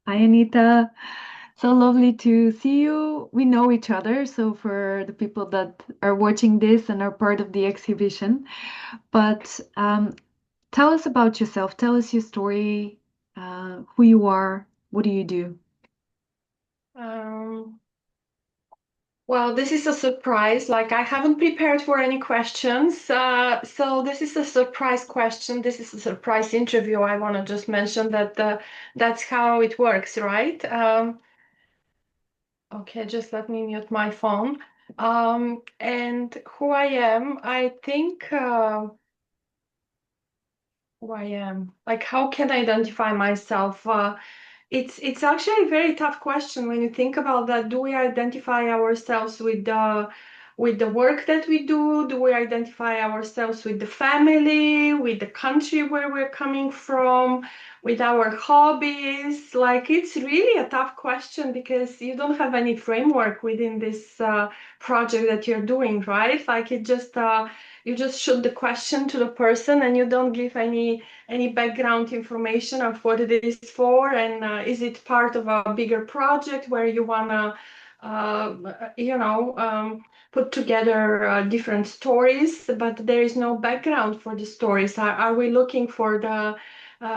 Hi, Anita. So lovely to see you. We know each other, so for the people that are watching this and are part of the exhibition. But tell us about yourself. Tell us your story, who you are, what do you do? Um, well, this is a surprise. Like, I haven't prepared for any questions. So this is a surprise question. This is a surprise interview. I want to just mention that that's how it works, right? Okay, just let me mute my phone. And who I am, I think who I am. Like, how can I identify myself? It's actually a very tough question when you think about that. Do we identify ourselves with the work that we do? Do we identify ourselves with the family, with the country where we're coming from, with our hobbies? Like it's really a tough question because you don't have any framework within this project that you're doing, right? Like it just you just shoot the question to the person and you don't give any background information of what it is for, and is it part of a bigger project where you want to you know put together different stories, but there is no background for the stories. Are we looking for the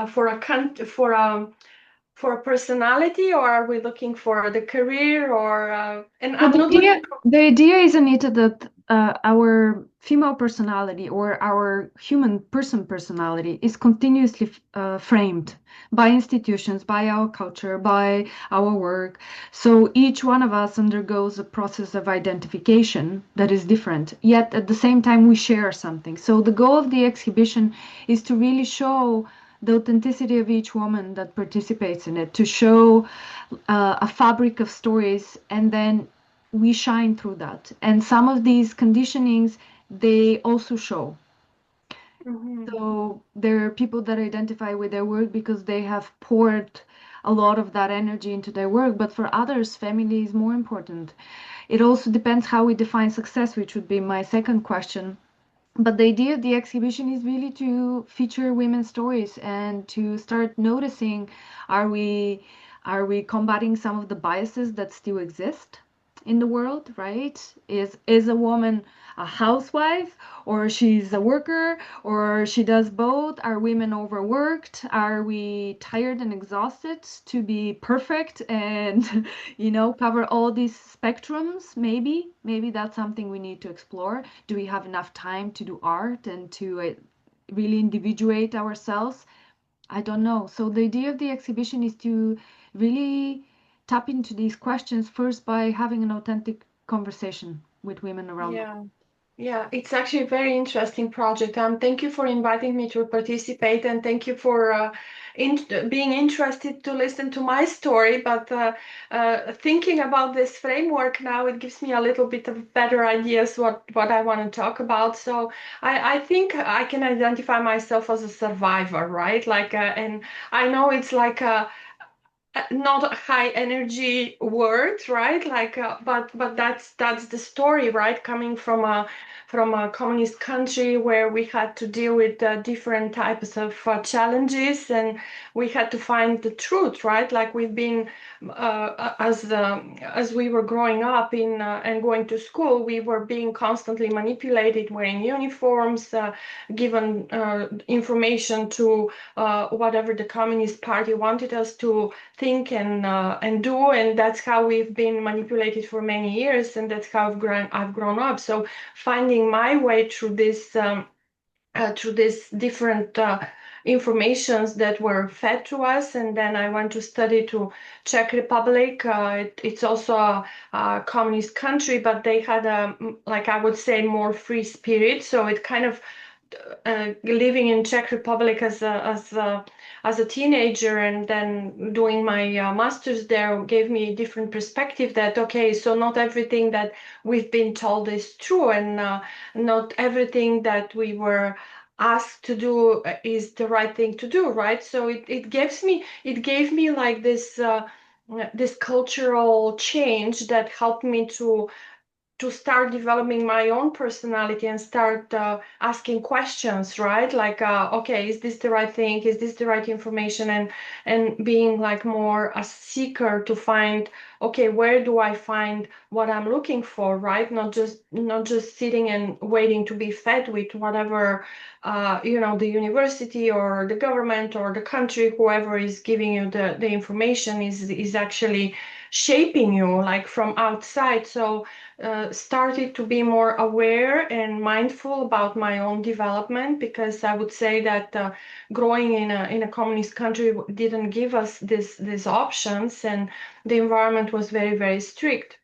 for a for a personality, or are we looking for the career, or and Well, I'm not looking for. the idea is, Anita, that our female personality or our human personality is continuously framed by institutions, by our culture, by our work. So each one of us undergoes a process of identification that is different, yet at the same time we share something. So the goal of the exhibition is to really show the authenticity of each woman that participates in it, to show a fabric of stories, and then we shine through that. And some of these conditionings, they also show. Mhm. So there are people that identify with their work because they have poured a lot of that energy into their work. But for others, family is more important. It also depends how we define success, which would be my second question. But the idea of the exhibition is really to feature women's stories and to start noticing, are we are we combating some of the biases that still exist in the world, right? Is a woman a housewife, or she's a worker, or she does both? Are women overworked? Are we tired and exhausted to be perfect and cover all these spectrums? Maybe that's something we need to explore. Do we have enough time to do art and to really individuate ourselves? I don't know. So the idea of the exhibition is to really tap into these questions first by having an authentic conversation with women around the Yeah. Yeah, it's actually a very interesting project. Thank you for inviting me to participate, and thank you for being interested to listen to my story. But thinking about this framework now, it gives me a little bit of better ideas what I want to talk about. So I think I can identify myself as a survivor, right? Like, and I know it's like a not a high energy word, right? Like but that's the story, right? Coming from a communist country where we had to deal with different types of challenges, and we had to find the truth, right? Like we've been as we were growing up in and going to school, we were being constantly manipulated, wearing uniforms, given information to whatever the Communist Party wanted us to think and do, and that's how we've been manipulated for many years, and that's how I've grown up. So finding my way through this different informations that were fed to us, and then I went to study to Czech Republic. It's also a communist country, but they had a, like I would say, more free spirit. So it kind of living in Czech Republic as a teenager, and then doing my master's there gave me a different perspective. That okay, so not everything that we've been told is true, and not everything that we were asked to do is the right thing to do, right? So it gave me like this cultural change that helped me to to start developing my own personality and start asking questions, right? Like, okay, is this the right thing? Is this the right information? And being like more a seeker to find, okay, where do I find what I'm looking for, right? Not just sitting and waiting to be fed with whatever the university or the government or the country, whoever is giving you the information is actually shaping you like from outside. So started to be more aware and mindful about my own development, because I would say that growing in a communist country didn't give us these options, and the environment was very, very strict.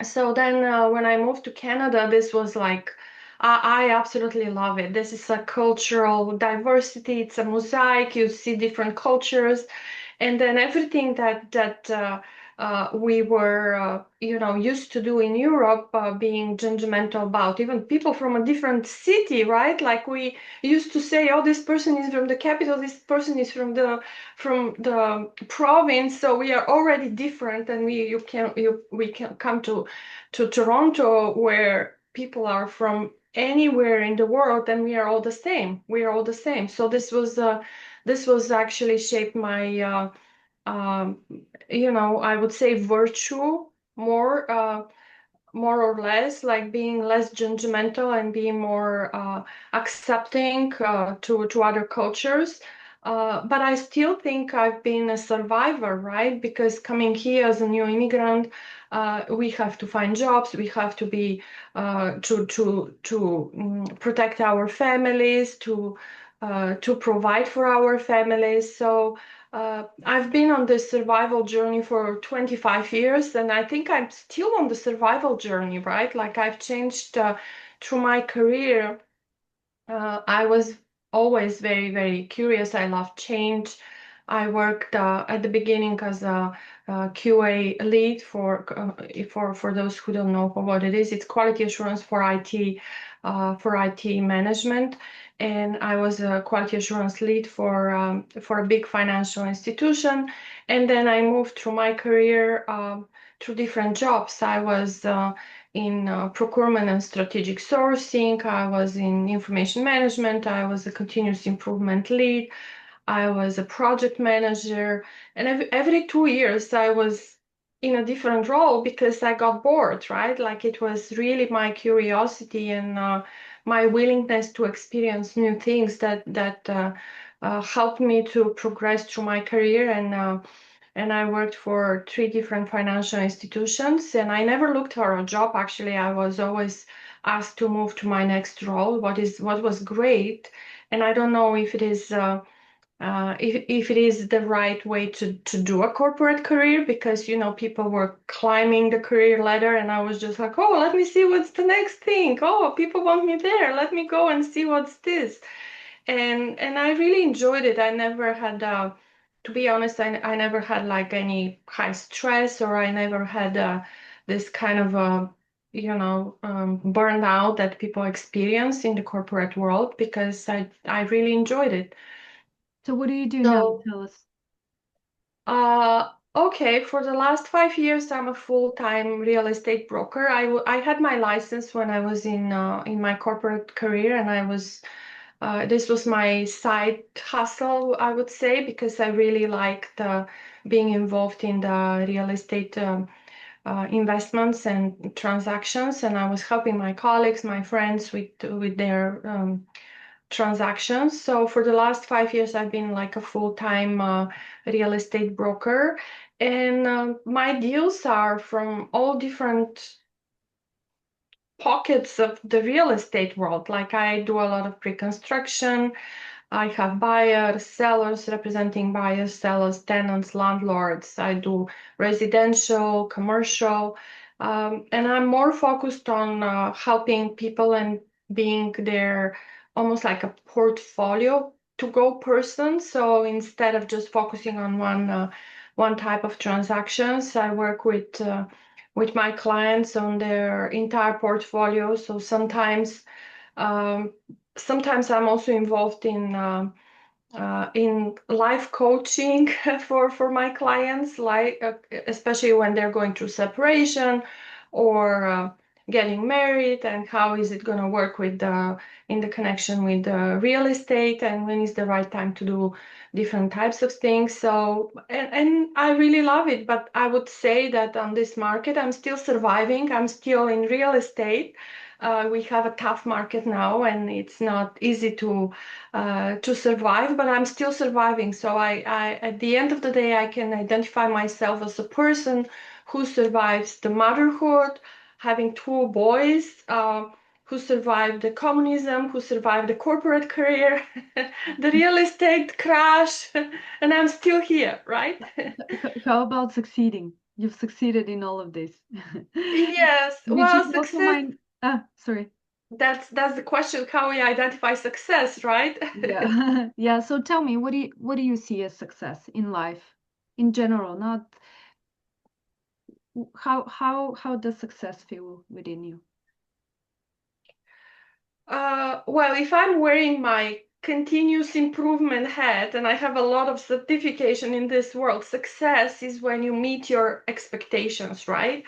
So then when I moved to Canada, this was like, I absolutely love it. This is a cultural diversity. It's a mosaic. You see different cultures, and then everything that we were used to do in Europe, being judgmental about even people from a different city, right? Like we used to say, oh, this person is from the capital, this person is from the province, so we are already different, and we can come to Toronto, where people are from anywhere in the world, and we are all the same. We are all the same. So this was actually shaped my um, I would say virtue more. More or less, like being less judgmental and being more accepting to other cultures. But I still think I've been a survivor, right? Because coming here as a new immigrant, we have to find jobs. We have to be to protect our families, to provide for our families. So I've been on this survival journey for 25 years, and I think I'm still on the survival journey, right? Like I've changed through my career. I was always very, very curious. I love change. I worked at the beginning as a QA lead for those who don't know what it is. It's quality assurance for IT management, and I was a quality assurance lead for a big financial institution. And then I moved through my career through different jobs. I was in procurement and strategic sourcing. I was in information management. I was a continuous improvement lead. I was a project manager. And every 2 years, I was in a different role because I got bored, right? Like it was really my curiosity and my willingness to experience new things that helped me to progress through my career. And I worked for three different financial institutions, and I never looked for a job. Actually, I was always asked to move to my next role. What was great, and I don't know if it is if it is the right way to do a corporate career, because people were climbing the career ladder, and I was just like, oh, let me see what's the next thing. Oh, people want me there. Let me go and see what's this. And I really enjoyed it. I never had, to be honest, I never had like any high stress, or I never had this kind of burnout that people experience in the corporate world, because I really enjoyed it. So what do you do now? So, Tell us. okay, for the last 5 years, I'm a full-time real estate broker. I had my license when I was in my corporate career, and this was my side hustle, I would say, because I really liked being involved in the real estate investments and transactions, and I was helping my colleagues, my friends with their transactions. So for the last 5 years, I've been like a full-time real estate broker, and my deals are from all different pockets of the real estate world. Like I do a lot of pre-construction. I have buyers, sellers, representing buyers, sellers, tenants, landlords. I do residential, commercial, and I'm more focused on helping people and being their almost like a portfolio to go person. So instead of just focusing on one type of transactions, I work with my clients on their entire portfolio. So um, sometimes I'm also involved in life coaching for my clients, like especially when they're going through separation, or getting married, and how is it going to work with the in the connection with the real estate, and when is the right time to do different types of things. So, and I really love it, but I would say that on this market, I'm still surviving. I'm still in real estate. We have a tough market now, and it's not easy to survive, but I'm still surviving. So at the end of the day, I can identify myself as a person who survives the motherhood, having two boys, who survived the communism, who survived the corporate career, the real estate crash, and I'm still here, right? How about succeeding? You've succeeded in all of this. Yes, Which well, is also success, mine. Ah, sorry. that's the question, how we identify success, right? Yeah. Yeah. So tell me, what do you see as success in life in general? Not how does success feel within you? Well, if I'm wearing my continuous improvement hat and I have a lot of certification in this world, success is when you meet your expectations, right?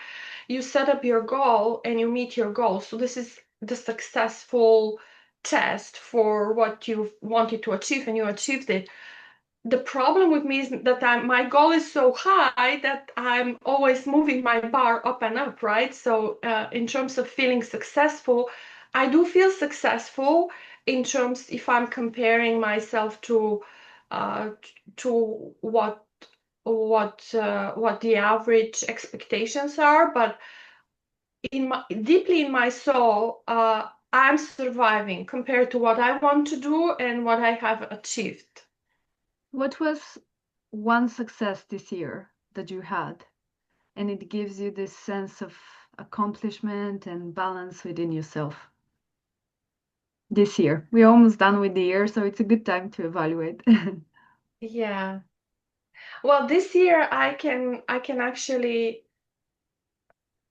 You set up your goal and you meet your goal. So this is the successful test for what you wanted to achieve and you achieved it. The problem with me is that my goal is so high that I'm always moving my bar up and up, right? So, in terms of feeling successful, I do feel successful in terms if I'm comparing myself uh, to what the average expectations are, but deeply in my soul, I'm surviving compared to what I want to do and what I have achieved. What was one success this year that you had, and it gives you this sense of accomplishment and balance within yourself this year? We're almost done with the year, so it's a good time to evaluate. Yeah. Well, this year I can actually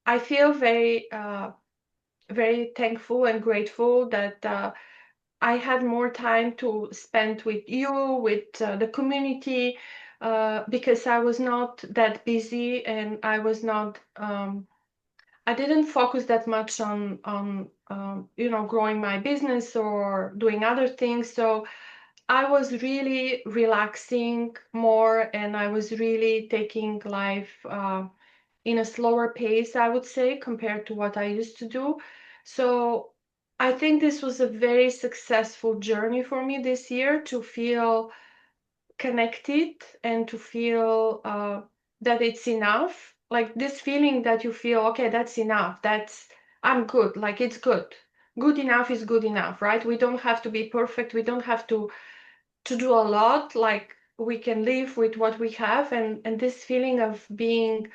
I feel very thankful and grateful that I had more time to spend with you, with the community, because I was not that busy and I was not I didn't focus that much on growing my business or doing other things. So I was really relaxing more and I was really taking life in a slower pace, I would say, compared to what I used to do. So I think this was a very successful journey for me this year to feel connected and to feel that it's enough. Like this feeling that you feel, okay, that's enough. I'm good. Like it's good. Good enough is good enough, right? We don't have to be perfect. We don't have to do a lot. Like we can live with what we have, and this feeling of being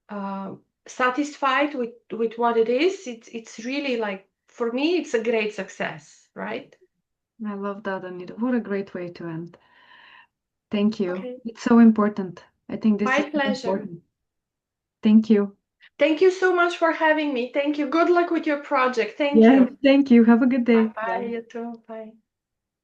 uh, satisfied with what it is, it's really like for me, it's a great success, right? I love that, Anita. What a great way to end. Thank you. Okay, It's so important. I think this is my so pleasure. important. Thank you. Thank you so much for having me. Thank you. Good luck with your project. Thank Yes, you. thank you. Have a good Bye day. bye, Bye. you too. Bye.